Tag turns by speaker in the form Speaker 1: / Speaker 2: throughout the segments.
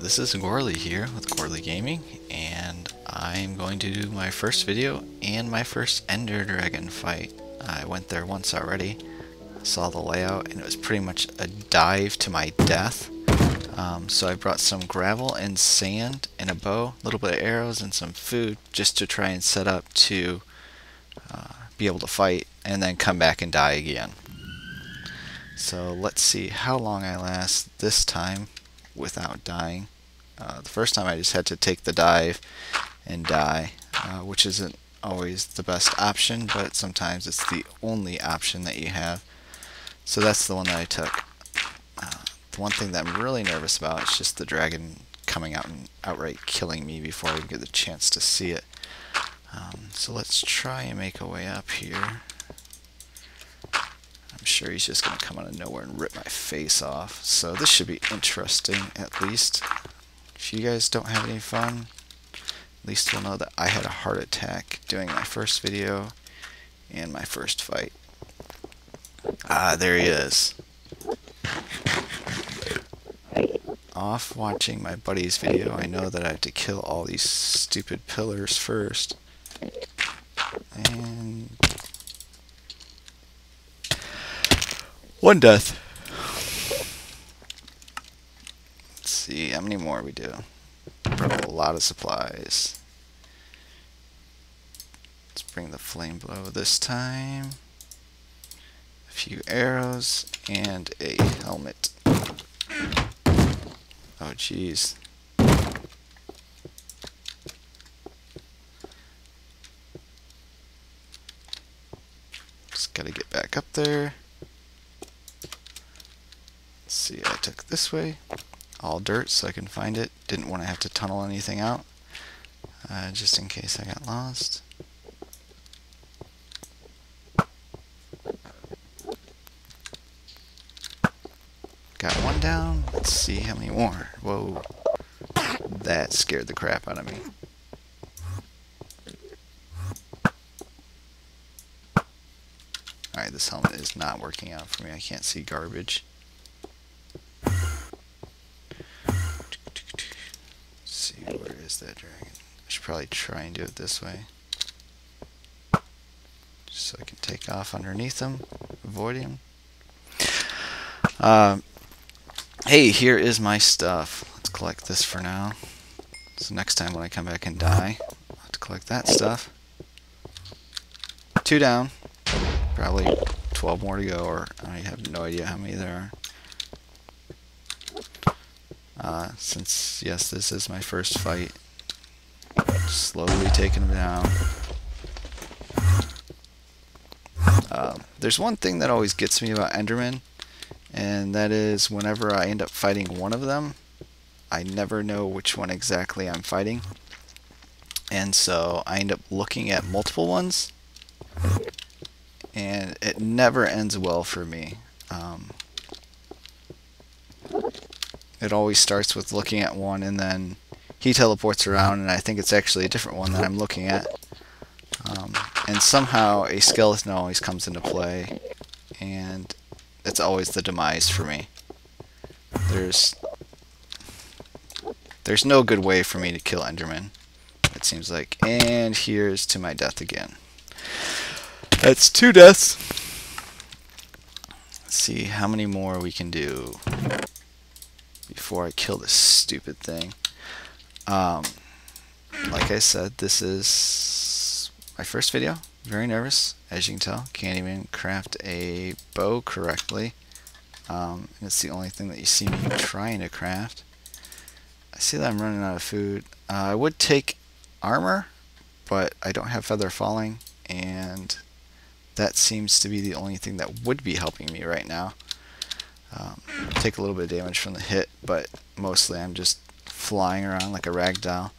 Speaker 1: This is Gorley here with Gorley Gaming, and I'm going to do my first video and my first Ender Dragon fight. I went there once already, saw the layout, and it was pretty much a dive to my death. So I brought some gravel and sand and a bow, a little bit of arrows, and some food just to try and set up to be able to fight and then come back and die again. So let's see how long I last this time without dying. The first time I just had to take the dive and die, which isn't always the best option, but sometimes it's the only option that you have. So that's the one that I took. The one thing that I'm really nervous about is just the dragon coming out and outright killing me before I even get the chance to see it. So let's try and make a way up here. I'm sure he's just going to come out of nowhere and rip my face off. So this should be interesting, at least. If you guys don't have any fun, at least you'll know that I had a heart attack doing my first video and my first fight. Ah, there he is. Off watching my buddy's video, I know that I have to kill all these stupid pillars first. And one death. Let's see how many more we do. A lot of supplies. Let's bring the flame blow this time. A few arrows and a helmet. Oh jeez. Just gotta get back up there. Let's see, I took this way. All dirt so I can find it. Didn't want to have to tunnel anything out. Just in case I got lost. Got one down. Let's see how many more. Whoa. That scared the crap out of me. Alright, this helmet is not working out for me. I can't see garbage. Let's see, where is that dragon? I should probably try and do it this way. Just so I can take off underneath him, avoid him. Hey, here is my stuff. Let's collect this for now. So next time when I come back and die, I'll have to collect that stuff. 2 down. Probably 12 more to go, or I have no idea how many there are. Since, yes, this is my first fight, slowly taking them down. There's one thing that always gets me about Endermen, and that is whenever I end up fighting one of them, I never know which one exactly I'm fighting. And so I end up looking at multiple ones, and it never ends well for me. It always starts with looking at one, and then he teleports around, and I think it's actually a different one that I'm looking at. And somehow a skeleton always comes into play, and it's always the demise for me. There's no good way for me to kill Enderman, it seems like. And here's to my death again. That's 2 deaths. Let's see how many more we can do before I kill this stupid thing. Like I said, this is my first video. Very nervous, as you can tell. Can't even craft a bow correctly. And it's the only thing that you see me trying to craft. I see that I'm running out of food. I would take armor, but I don't have feather falling, and that seems to be the only thing that would be helping me right now. Take a little bit of damage from the hit, but mostly I'm just flying around like a rag doll.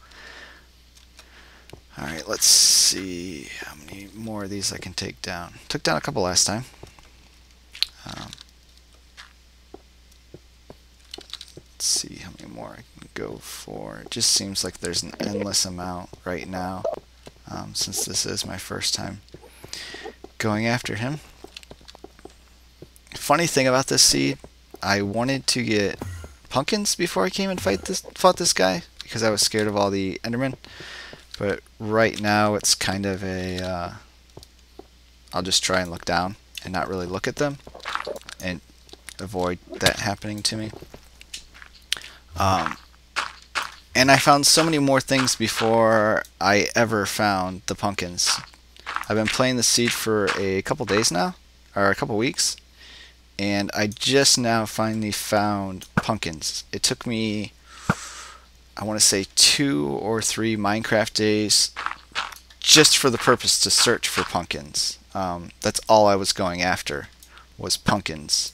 Speaker 1: Alright, let's see how many more of these I can take down. Took down a couple last time. Let's see how many more I can go for. It just seems like there's an endless amount right now, since this is my first time going after him. Funny thing about this seed, I wanted to get pumpkins before I came and fought this guy because I was scared of all the Endermen. But right now it's kind of a I'll just try and look down and not really look at them and avoid that happening to me. And I found so many more things before I ever found the pumpkins. I've been playing the seed for a couple days now, or a couple weeks, and I just now finally found pumpkins. It took me, I want to say 2 or 3 Minecraft days just for the purpose to search for pumpkins. That's all I was going after, was pumpkins.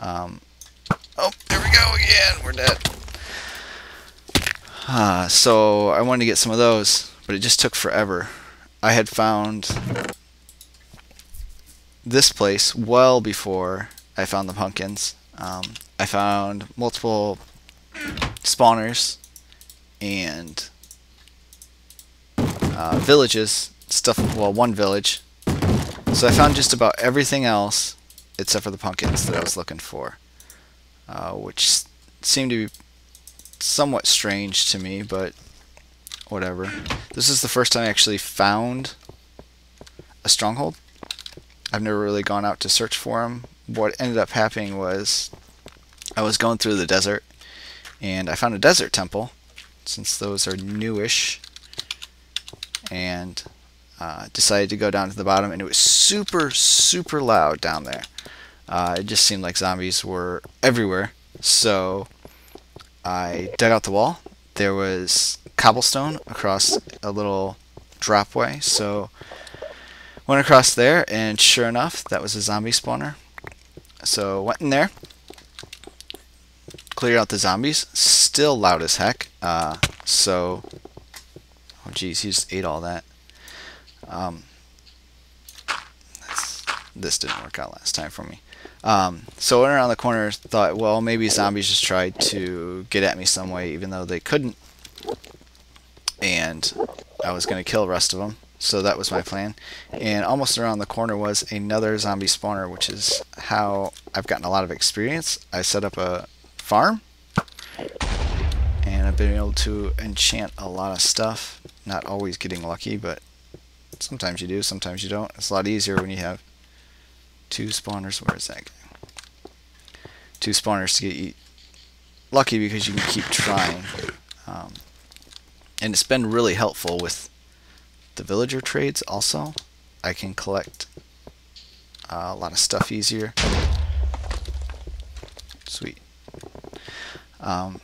Speaker 1: Oh, there we go again. We're dead. So I wanted to get some of those, but it just took forever. I had found this place well before I found the pumpkins. I found multiple spawners and villages, well, one village. So I found just about everything else except for the pumpkins that I was looking for, which seemed to be somewhat strange to me, but whatever. This is the first time I actually found a stronghold. I've never really gone out to search for them. What ended up happening was I was going through the desert and I found a desert temple, since those are newish, and decided to go down to the bottom, and it was super loud down there. It just seemed like zombies were everywhere. So I dug out the wall. There was cobblestone across a little dropway, so went across there, and sure enough, that was a zombie spawner. So went in there, cleared out the zombies. Still loud as heck. Oh geez, he just ate all that. This didn't work out last time for me. So I went around the corner, thought, well, maybe zombies just tried to get at me some way, even though they couldn't. And I was going to kill the rest of them. So that was my plan. And almost around the corner was another zombie spawner, which is how I've gotten a lot of experience. I set up a farm, and I've been able to enchant a lot of stuff. Not always getting lucky, but sometimes you do, sometimes you don't. It's a lot easier when you have 2 spawners. Where is that guy? 2 spawners to get you lucky, because you can keep trying. And it's been really helpful with the villager trades also. I can collect a lot of stuff easier. Sweet. And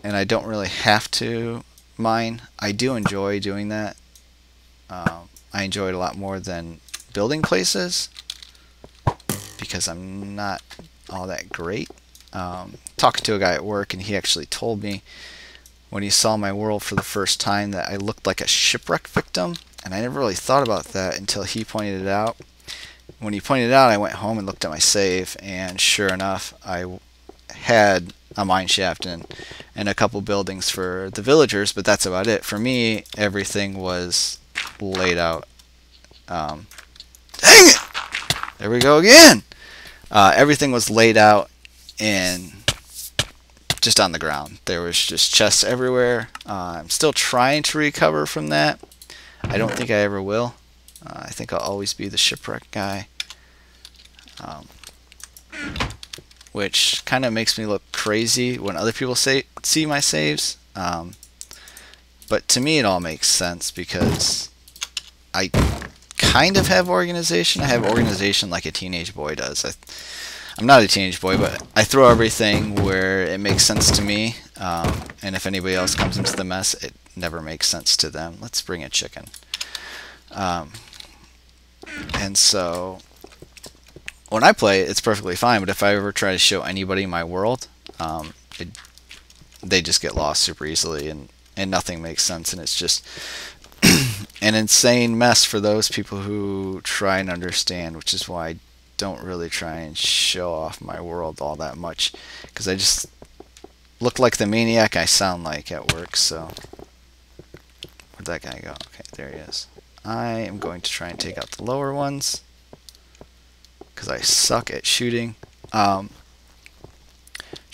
Speaker 1: I don't really have to mine. I do enjoy doing that. I enjoy it a lot more than building places, because I'm not all that great. Talking to a guy at work, and he actually told me when he saw my world for the first time that I looked like a shipwreck victim, and I never really thought about that until he pointed it out. When he pointed it out, I went home and looked at my save, and sure enough, I had a mine shaft and a couple buildings for the villagers, but that's about it. For me, everything was laid out. Dang it! There we go again! Everything was laid out and just on the ground. There was just chests everywhere. I'm still trying to recover from that. I don't think I ever will. I think I'll always be the shipwreck guy. Which kind of makes me look crazy when other people see my saves. But to me it all makes sense, because I kind of have organization. I have organization like a teenage boy does. I'm not a teenage boy, but I throw everything where it makes sense to me. And if anybody else comes into the mess, it never makes sense to them. Let's bring a chicken. And so when I play, it's perfectly fine, but if I ever try to show anybody my world, they just get lost super easily, and nothing makes sense, and it's just an insane mess for those people who try and understand, which is why I don't really try and show off my world all that much, because I just look like the maniac I sound like at work. So where'd that guy go? Okay, there he is. I am going to try and take out the lower ones, because I suck at shooting.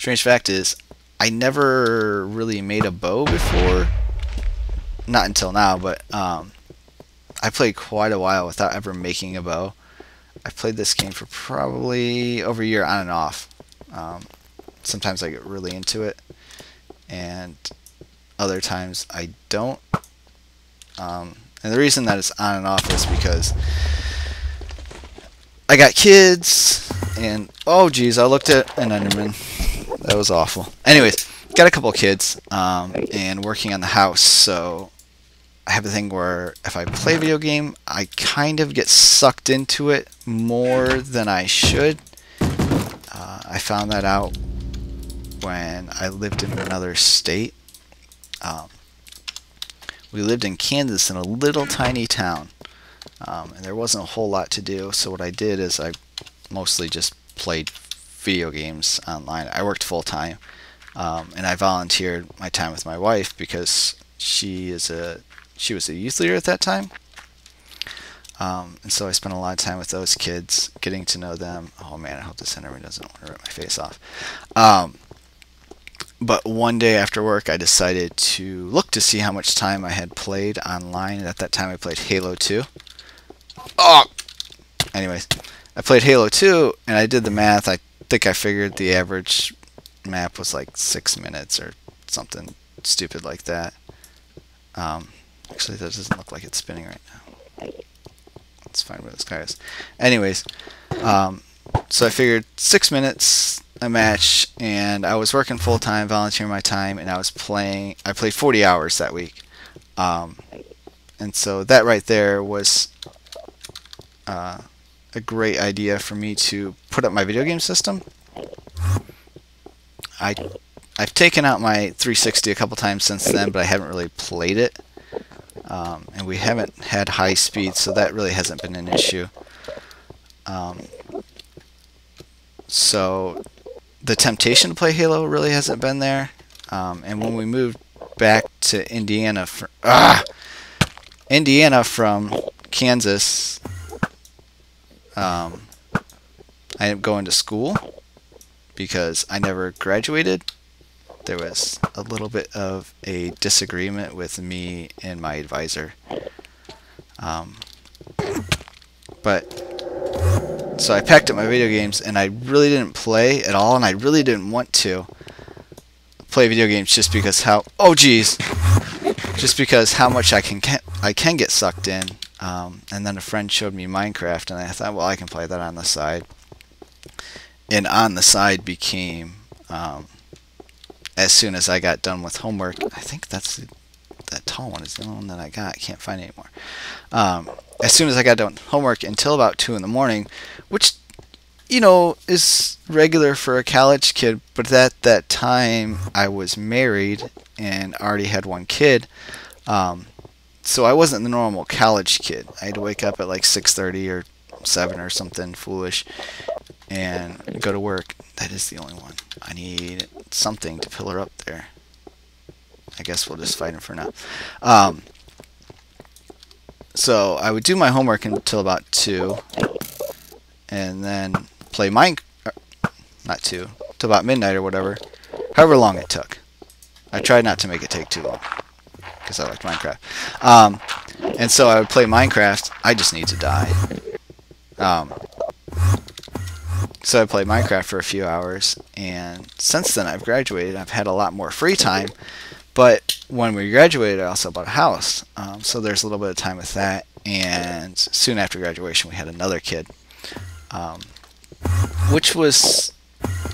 Speaker 1: strange fact is I never really made a bow before. Not until now, but I played quite a while without ever making a bow. I played this game for probably over a year on and off. Sometimes I get really into it, and other times I don't. And the reason that it's on and off is because I got kids, and oh geez, I looked at an Enderman. That was awful. Anyways, got a couple kids, and working on the house, so I have a thing where if I play a video game, I kind of get sucked into it more than I should. I found that out when I lived in another state. We lived in Kansas in a little tiny town, and there wasn't a whole lot to do, so what I did is I mostly just played video games online. I worked full-time, and I volunteered my time with my wife because she was a youth leader at that time. And so I spent a lot of time with those kids, getting to know them. Oh man, I hope this Enderman doesn't want to rip my face off. But one day after work, I decided to look to see how much time I had played online. And at that time, I played Halo 2. Oh! Anyways, I played Halo 2, and I did the math. I think I figured the average map was like 6 minutes or something stupid like that. Actually, that doesn't look like it's spinning right now. Let's find where this guy is. Anyways, so I figured 6 minutes a match, and I was working full time, volunteering my time, and I played 40 hours that week. And so that right there was a great idea for me to put up my video game system. I've taken out my 360 a couple times since then, but I haven't really played it. And we haven't had high speed, so that really hasn't been an issue. So the temptation to play Halo really hasn't been there. And when we moved back to Indiana from Kansas, I ended up going to school because I never graduated. There was a little bit of a disagreement with me and my advisor. So I packed up my video games, and I really didn't play at all, and I really didn't want to play video games just because how much I can get sucked in. And then a friend showed me Minecraft, and I thought, well, I can play that on the side. And on the side became as soon as I got done with homework. I think that tall one is the only one that I got. I can't find it anymore. As soon as I got done with homework until about 2 in the morning, which, you know, is regular for a college kid, but at that time I was married and already had one kid. So I wasn't the normal college kid. I had to wake up at like 6:30 or 7 or something foolish and go to work. That is the only one. I need something to pillar up there. I guess we'll just fight him for now. So I would do my homework until about 2, and then play not 2, till about midnight or whatever, however long it took. I tried not to make it take too long, because I liked Minecraft. And so I would play Minecraft. I just need to die. So I played Minecraft for a few hours, and since then I've graduated. I've had a lot more free time, but when we graduated I also bought a house, so there's a little bit of time with that, and soon after graduation we had another kid, which was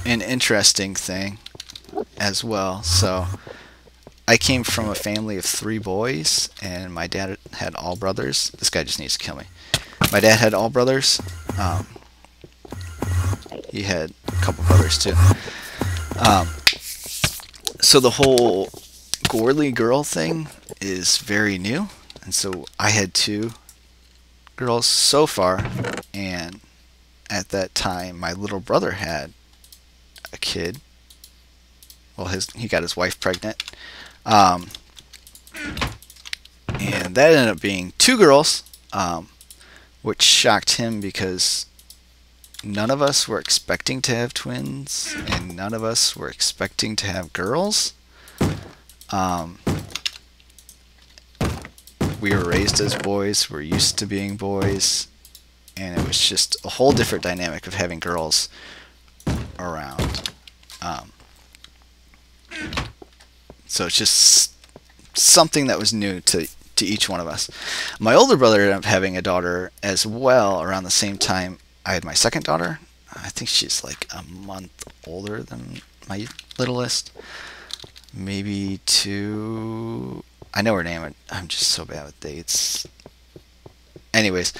Speaker 1: an interesting thing as well. So I came from a family of 3 boys, and my dad had all brothers. This guy just needs to kill me. My dad had all brothers. He had a couple brothers too. So the whole Gourley girl thing is very new, and so I had 2 girls so far, and at that time my little brother had a kid. Well, he got his wife pregnant, and that ended up being 2 girls, which shocked him because none of us were expecting to have twins, and none of us were expecting to have girls. We were raised as boys, we're used to being boys, and it was just a whole different dynamic of having girls around. So it's just something that was new to each one of us. My older brother ended up having a daughter as well around the same time I had my second daughter. I think she's like a month older than my littlest. Maybe 2. I know her name. I'm just so bad with dates. Anyways,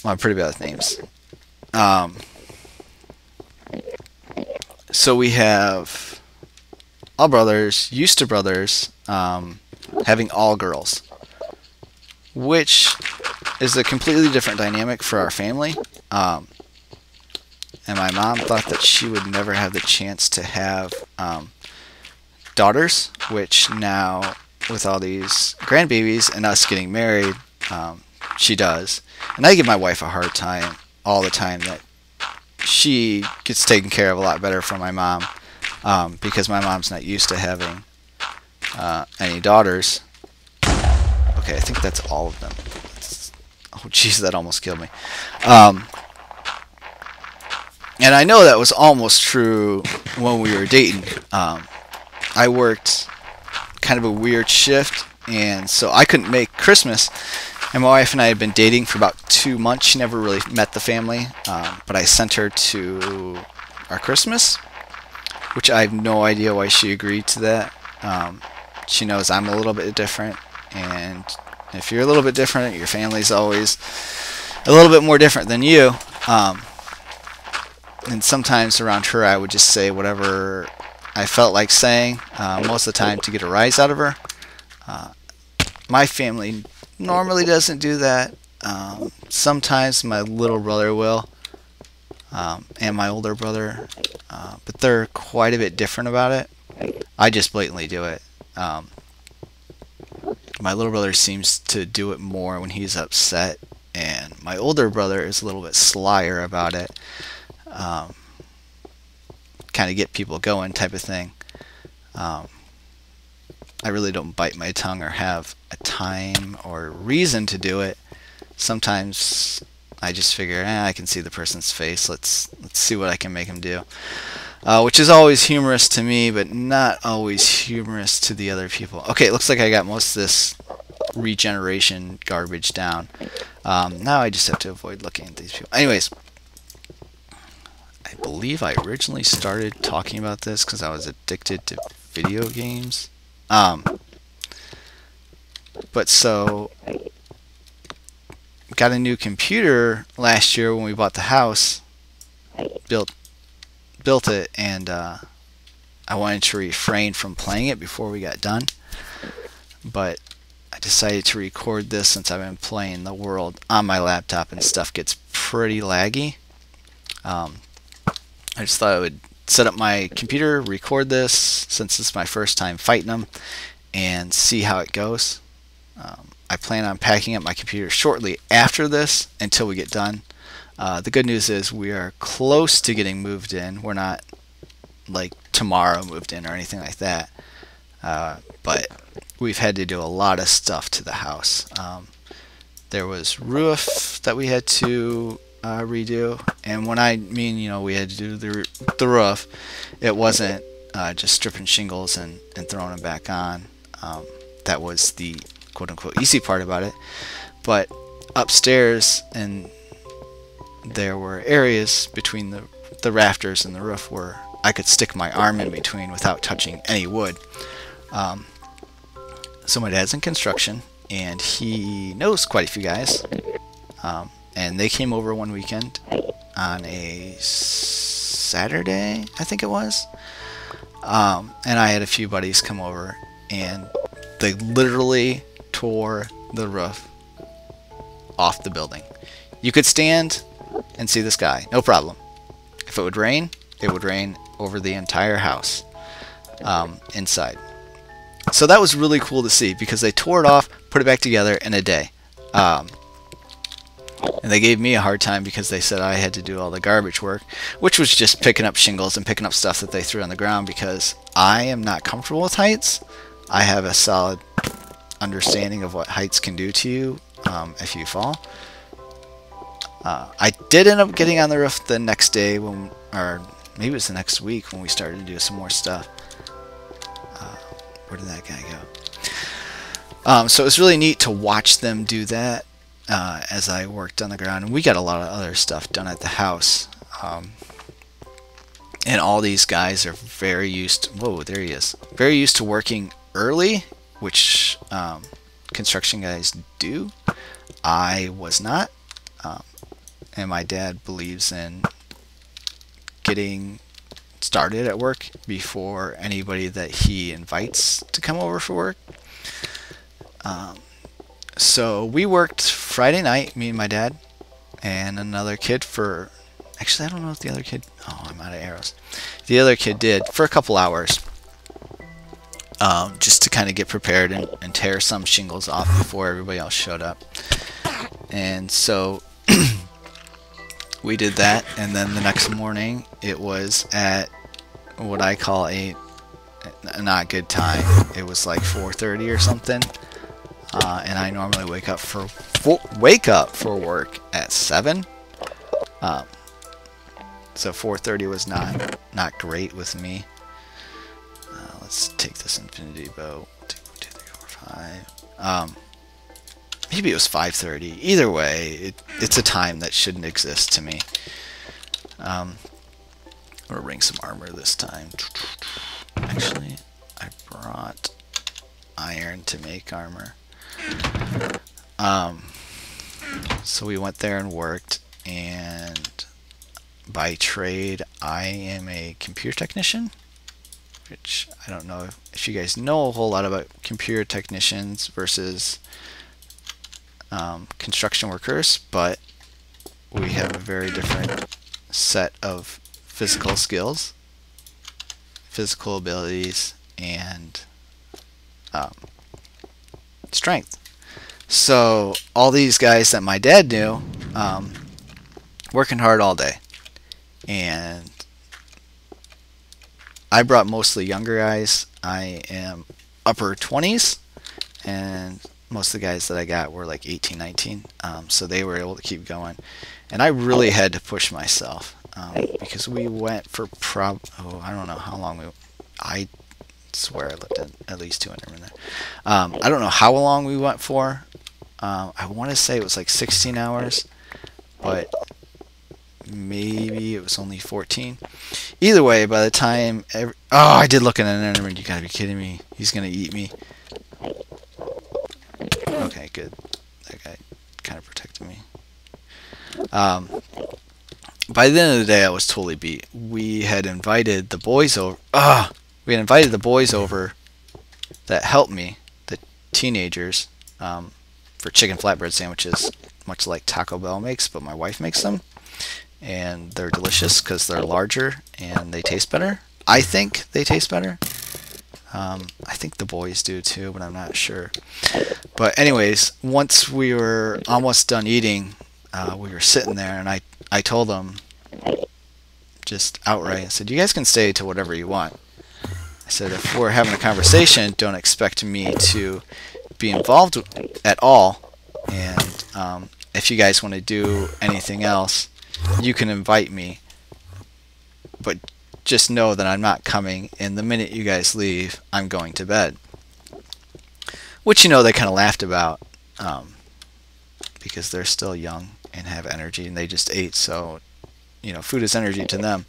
Speaker 1: I'm pretty bad with names. So we have all brothers, used to brothers, having all girls, which is a completely different dynamic for our family. And my mom thought that she would never have the chance to have daughters, which now, with all these grandbabies and us getting married, she does. And I give my wife a hard time all the time that she gets taken care of a lot better from my mom, because my mom's not used to having any daughters. Okay, I think that's all of them. Oh jeez, that almost killed me. And I know that was almost true when we were dating. I worked kind of a weird shift, and so I couldn't make Christmas. And my wife and I had been dating for about 2 months. She never really met the family, but I sent her to our Christmas, which I have no idea why she agreed to that. She knows I'm a little bit different, and if you're a little bit different, your family's always a little bit more different than you. And sometimes around her, I would just say whatever I felt like saying, most of the time to get a rise out of her. My family normally doesn't do that. Sometimes my little brother will, and my older brother, but they're quite a bit different about it. I just blatantly do it. My little brother seems to do it more when he's upset, and my older brother is a little bit slyer about it. Kind of get people going type of thing. I really don't bite my tongue or have a time or reason to do it. Sometimes I just figure, I can see the person's face. Let's see what I can make him do. Which is always humorous to me, but not always humorous to the other people. Okay, it looks like I got most of this regeneration garbage down. Now I just have to avoid looking at these people. Anyways, I believe I originally started talking about this because I was addicted to video games. But so, got a new computer last year when we bought the house. Built it, and I wanted to refrain from playing it before we got done. But I decided to record this since I've been playing the world on my laptop and stuff gets pretty laggy. I just thought I would set up my computer, record this since it's my first time fighting them, and see how it goes. I plan on packing up my computer shortly after this until we get done. The good news is we are close to getting moved in. We're not like tomorrow moved in or anything like that, but we've had to do a lot of stuff to the house. There was roof that we had to redo, and when I mean, you know, we had to do the roof, it wasn't just stripping shingles and throwing them back on. That was the quote-unquote easy part about it. But upstairs, and there were areas between the rafters and the roof where I could stick my arm in between without touching any wood. So my dad's in construction, and he knows quite a few guys. And they came over one weekend on a Saturday, I think it was. And I had a few buddies come over, and they literally tore the roof off the building. You could stand and see the sky, no problem. If it would rain over the entire house inside. So that was really cool to see because they tore it off, put it back together in a day. And they gave me a hard time because they said I had to do all the garbage work, which was just picking up shingles and picking up stuff that they threw on the ground, because I am not comfortable with heights. I have a solid understanding of what heights can do to you if you fall. I did end up getting on the roof the next day, or maybe it was the next week, when we started to do some more stuff. Where did that guy go? So it was really neat to watch them do that as I worked on the ground. And we got a lot of other stuff done at the house. And all these guys are very used to, whoa, there he is. Very used to working early, which construction guys do. I was not. And my dad believes in getting started at work before anybody that he invites to come over for work. So we worked Friday night, me and my dad, and another kid for, actually I don't know if the other kid, oh, I'm out of arrows. The other kid did for a couple hours, just to kind of get prepared and tear some shingles off before everybody else showed up. And so we did that, and then the next morning it was at what I call a not good time. It was like 4:30 or something, and I normally wake up for work at 7. So 4:30 was not great with me. Let's take this infinity bow. 2, 3, 4, 5. Maybe it was 5:30. Either way, it's a time that shouldn't exist to me. I'm gonna bring some armor this time. Actually, I brought iron to make armor. So we went there and worked, and by trade, I am a computer technician, which I don't know if you guys know a whole lot about computer technicians versus construction workers, but we have a very different set of physical skills, physical abilities, and strength. So all these guys that my dad knew, working hard all day, and I brought mostly younger guys. I am upper 20s, and most of the guys that I got were like 18, 19, so they were able to keep going. And I really had to push myself, because we went for I don't know how long I swear I looked at least 200 in there. I don't know how long we went for. I want to say it was like 16 hours, but maybe it was only 14. Either way, by the time I did look at an enderman. You gotta be kidding me. He's gonna eat me. Okay, good. That guy kind of protected me. By the end of the day, I was totally beat. We had invited the boys over. We had invited the boys over that helped me, the teenagers, for chicken flatbread sandwiches, much like Taco Bell makes, but my wife makes them. And they're delicious because they're larger and they taste better. I think they taste better. I think the boys do too, but I'm not sure. But anyways, once we were almost done eating, we were sitting there, and I told them just outright, I said, you guys can stay to whatever you want. I said, if we're having a conversation, don't expect me to be involved at all. And if you guys want to do anything else, you can invite me. But just know that I'm not coming, and the minute you guys leave, I'm going to bed. Which, you know, they kind of laughed about, because they're still young and have energy, and they just ate, so, you know, food is energy to them.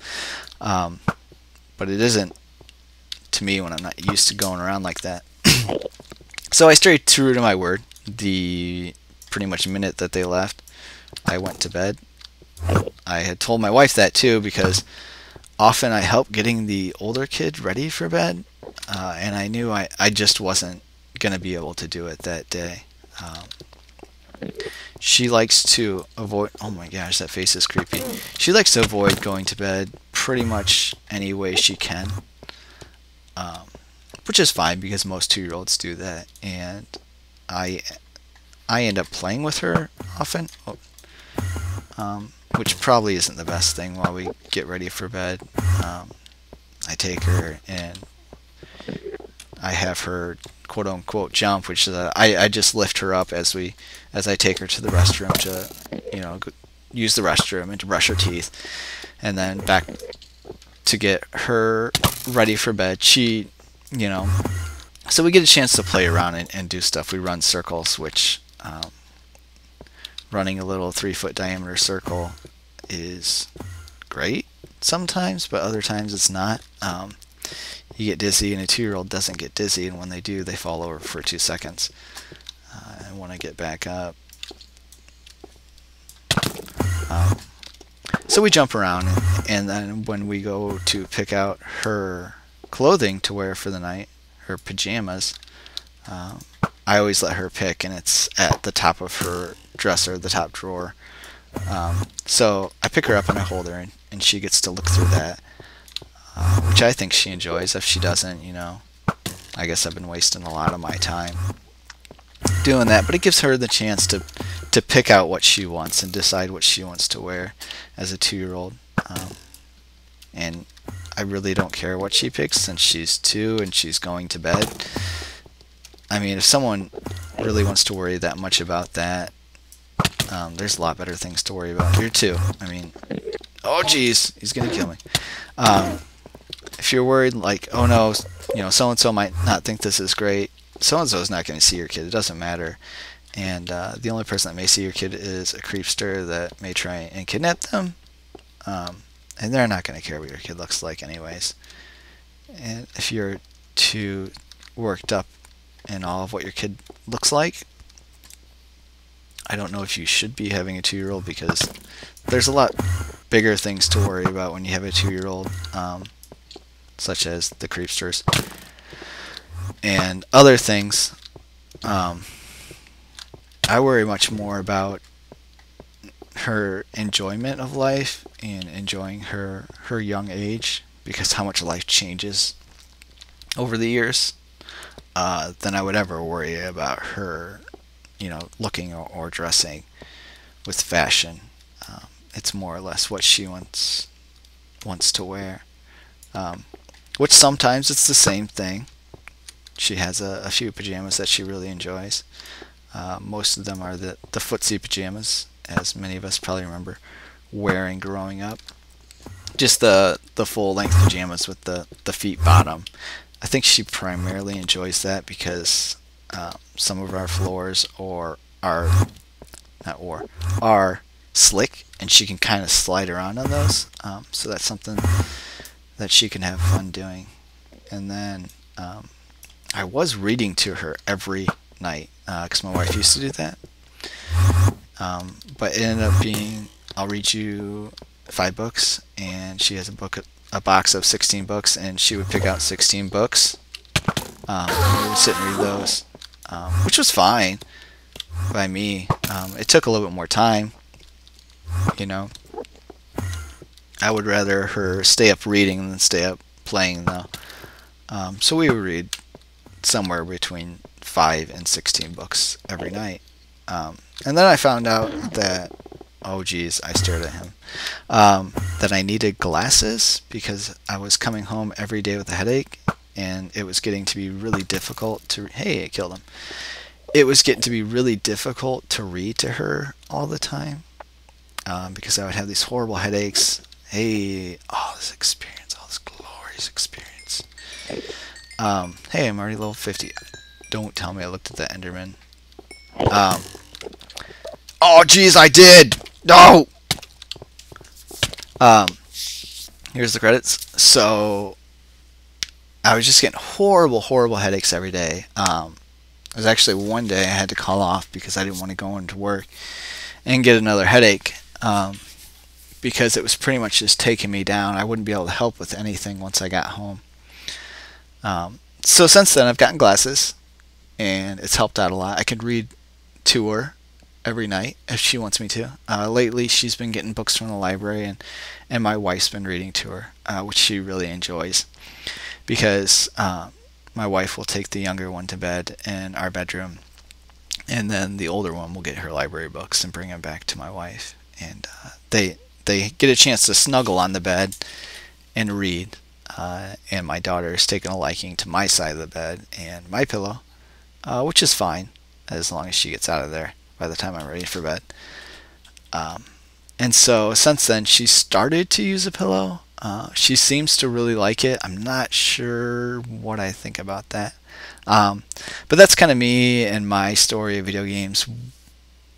Speaker 1: But it isn't to me when I'm not used to going around like that. So I stayed true to my word. The pretty much minute that they left, I went to bed. I had told my wife that too, because often I help getting the older kid ready for bed, and I knew I just wasn't going to be able to do it that day. She likes to avoid, oh my gosh, that face is creepy. She likes to avoid going to bed pretty much any way she can, which is fine because most 2-year-olds do that, and I end up playing with her often. Oh, which probably isn't the best thing while we get ready for bed. I take her and I have her quote unquote jump, which is I just lift her up as I take her to the restroom to use the restroom and to brush her teeth, and then back to get her ready for bed. So we get a chance to play around and do stuff. We run circles, which running a little 3-foot diameter circle is great sometimes, but other times it's not. You get dizzy, and a 2-year-old doesn't get dizzy, and when they do, they fall over for 2 seconds and want to get back up. So we jump around, and then when we go to pick out her clothing to wear for the night, her pajamas, I always let her pick, and it's at the top of her dresser, the top drawer. So I pick her up and I hold her, and she gets to look through that, which I think she enjoys. If she doesn't, I guess I've been wasting a lot of my time doing that. But it gives her the chance to pick out what she wants and decide what she wants to wear as a 2-year-old. And I really don't care what she picks, since she's 2 and she's going to bed. I mean, if someone really wants to worry that much about that, there's a lot better things to worry about. You're 2. I mean, oh geez, he's gonna kill me. If you're worried, like, oh no, so-and-so might not think this is great, so-and-so is not going to see your kid. It doesn't matter. And the only person that may see your kid is a creepster that may try and kidnap them. And they're not going to care what your kid looks like anyways. And if you're too worked up in all of what your kid looks like, I don't know if you should be having a 2-year-old, because there's a lot bigger things to worry about when you have a 2-year-old, such as the creepsters and other things. I worry much more about her enjoyment of life and enjoying her young age, because how much life changes over the years, than I would ever worry about her looking or dressing with fashion. It's more or less what she wants to wear, which sometimes it's the same thing. She has a few pajamas that she really enjoys. Most of them are the footsie pajamas, as many of us probably remember wearing growing up. Just the full length pajamas with the feet bottom. I think she primarily enjoys that because some of our floors are slick, and she can kind of slide around on those. So that's something that she can have fun doing. And then I was reading to her every night, because my wife used to do that. But it ended up being, I'll read you 5 books, and she has a box of 16 books, and she would pick out 16 books. And we would sit and read those, which was fine by me. It took a little bit more time, I would rather her stay up reading than stay up playing, though. So we would read somewhere between 5 and 16 books every night. And then I found out that, oh geez, I stared at him, that I needed glasses because I was coming home every day with a headache, and it was getting to be really difficult to, hey, I killed him. It was getting to be really difficult to read to her all the time, because I would have these horrible headaches. Hey, all this experience, all this glorious experience. Hey, I'm already level 50. Don't tell me I looked at that Enderman. Oh, geez, I did! No! Here's the credits. So, I was just getting horrible headaches every day. It was actually one day I had to call off because I didn't want to go into work and get another headache, because it was pretty much just taking me down. I wouldn't be able to help with anything once I got home. So since then I've gotten glasses, and it's helped out a lot. I can read to her every night if she wants me to. Lately she's been getting books from the library, and my wife's been reading to her, which she really enjoys, because my wife will take the younger one to bed in our bedroom, and then the older one will get her library books and bring them back to my wife. and they get a chance to snuggle on the bed and read. And my daughter is taking a liking to my side of the bed and my pillow, which is fine as long as she gets out of there by the time I'm ready for bed. And so since then, she started to use a pillow. She seems to really like it. I'm not sure what I think about that. But that's kind of me and my story of video games.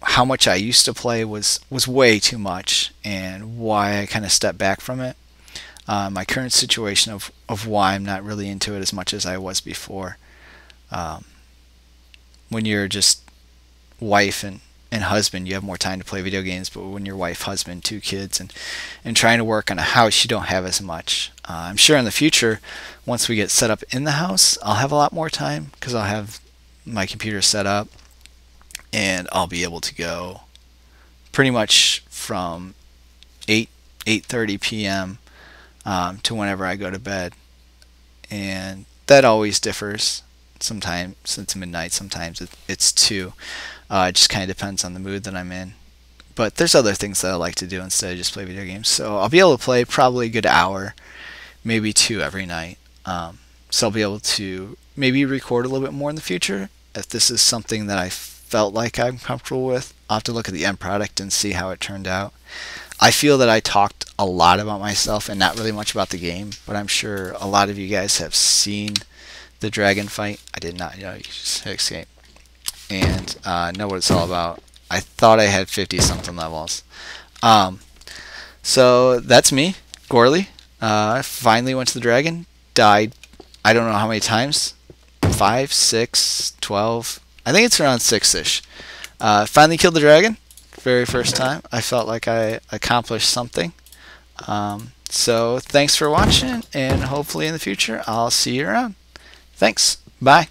Speaker 1: How much I used to play was way too much, and why I kind of stepped back from it. My current situation of why I'm not really into it as much as I was before. When you're just wife and husband, you have more time to play video games, but when you're wife, husband, 2 kids, and trying to work on a house, you don't have as much. I'm sure in the future, once we get set up in the house, I'll have a lot more time because I'll have my computer set up and I'll be able to go pretty much from 8:30 p.m. To whenever I go to bed, and that always differs. Sometimes it's midnight, sometimes it's 2. It just kind of depends on the mood that I'm in. But there's other things that I like to do instead of just play video games. So I'll be able to play probably a good hour, maybe 2 every night. So I'll be able to maybe record a little bit more in the future. If this is something that I felt like I'm comfortable with, I'll have to look at the end product and see how it turned out. I feel that I talked a lot about myself and not really much about the game, but I'm sure a lot of you guys have seen the dragon fight. I did not, you just hit escape, and know what it's all about. I thought I had 50 something levels. So that's me, Gourley. I finally went to the dragon, died I don't know how many times, 5, 6, 12, I think it's around 6-ish. Finally killed the dragon, very first time. I felt like I accomplished something. So thanks for watching, and hopefully in the future I'll see you around. Thanks. Bye.